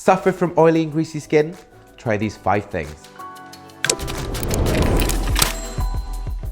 Suffer from oily and greasy skin? Try these 5 things.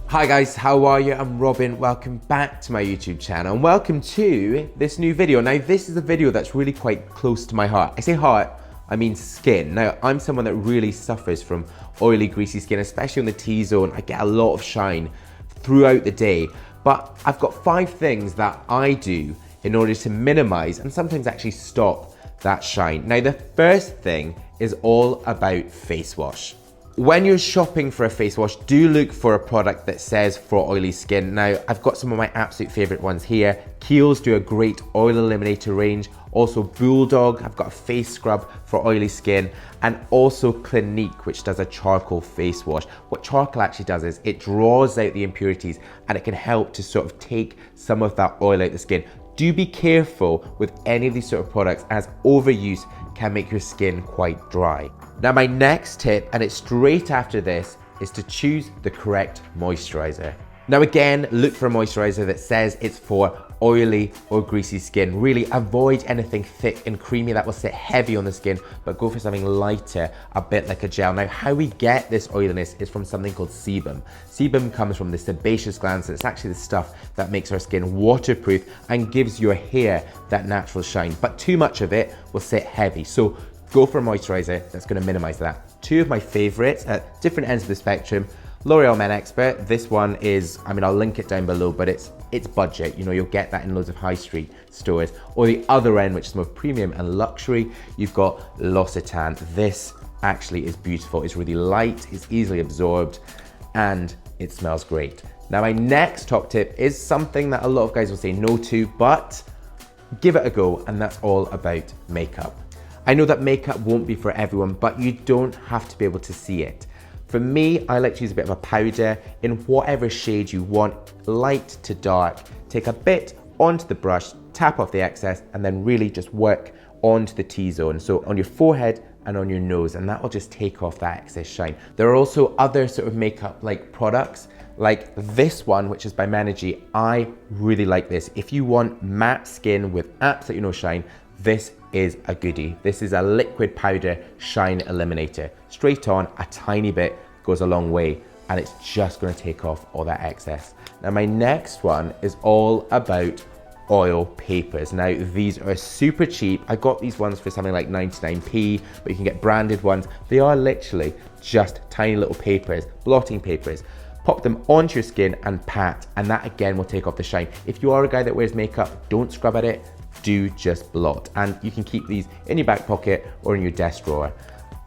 Hi guys, how are you? I'm Robin. Welcome back to my YouTube channel and welcome to this new video. Now this is a video that's really quite close to my heart. I say heart, I mean skin. Now I'm someone that really suffers from oily, greasy skin, especially on the T-zone. I get a lot of shine throughout the day, but I've got 5 things that I do in order to minimize and sometimes actually stop that shine. Now the first thing is all about face wash. When you're shopping for a face wash, do look for a product that says for oily skin. Now I've got some of my absolute favorite ones here. Kiehl's do a great oil eliminator range. Also Bulldog, I've got a face scrub for oily skin, and also Clinique, which does a charcoal face wash. What charcoal actually does is it draws out the impurities and it can help to sort of take some of that oil out the skin. Do be careful with any of these sort of products, as overuse can make your skin quite dry. Now my next tip, and it's straight after this, is to choose the correct moisturizer. Now again, look for a moisturizer that says it's for oily or greasy skin. Really avoid anything thick and creamy that will sit heavy on the skin, but go for something lighter, a bit like a gel. Now how we get this oiliness is from something called sebum. Sebum comes from the sebaceous glands, and it's actually the stuff that makes our skin waterproof and gives your hair that natural shine. But too much of it will sit heavy. So go for a moisturizer that's going to minimize that. 2 of my favorites at different ends of the spectrum. L'Oreal Men Expert. This one is, I'll link it down below, but it's budget. You know, you'll get that in loads of high street stores. Or the other end, which is more premium and luxury, you've got L'Occitane. This actually is beautiful. It's really light, it's easily absorbed, and it smells great. Now my next top tip is something that a lot of guys will say no to, but give it a go, and that's all about makeup. I know that makeup won't be for everyone, but you don't have to be able to see it. For me, I like to use a bit of a powder in whatever shade you want, light to dark. Take a bit onto the brush, tap off the excess, and then really just work onto the T-zone. So on your forehead and on your nose, and that will just take off that excess shine. There are also other sort of makeup like products, like this one, which is by Menaji. I really like this. If you want matte skin with absolutely no shine, this is a goodie. This is a liquid powder shine eliminator. Straight on, a tiny bit goes a long way, and it's just gonna take off all that excess. Now my next one is all about oil papers. Now these are super cheap. I got these ones for something like 99p, but you can get branded ones. They are literally just tiny little papers, blotting papers. Pop them onto your skin and pat, and that again will take off the shine. If you are a guy that wears makeup, don't scrub at it, do just blot. And you can keep these in your back pocket or in your desk drawer.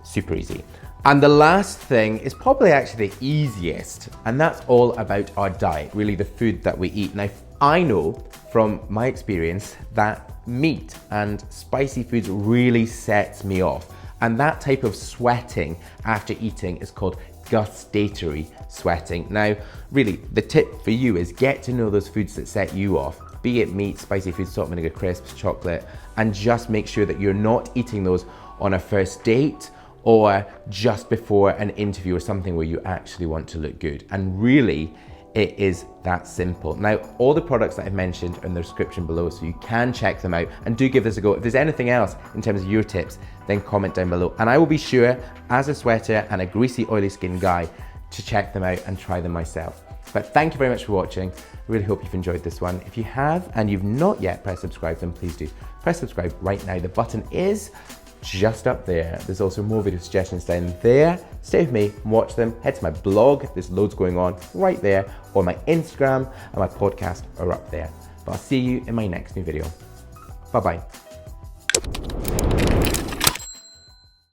Super easy. And the last thing is probably actually the easiest, and that's all about our diet, really the food that we eat. Now, I know from my experience that meat and spicy foods really sets me off. And that type of sweating after eating is called gustatory sweating. Now, really, the tip for you is get to know those foods that set you off, be it meat, spicy foods, salt, vinegar, crisps, chocolate, and just make sure that you're not eating those on a first date or just before an interview or something where you actually want to look good. And really, it is that simple. Now, all the products that I've mentioned are in the description below, so you can check them out and do give this a go. If there's anything else in terms of your tips, then comment down below. And I will be sure, as a sweater and a greasy, oily skin guy, to check them out and try them myself. But thank you very much for watching. I really hope you've enjoyed this one. If you have and you've not yet pressed subscribe, then please do press subscribe right now. The button is just up there. There's also more video suggestions down there. Stay with me, watch them, head to my blog, there's loads going on right there, or my Instagram and my podcast are up there. But I'll see you in my next new video. Bye-bye.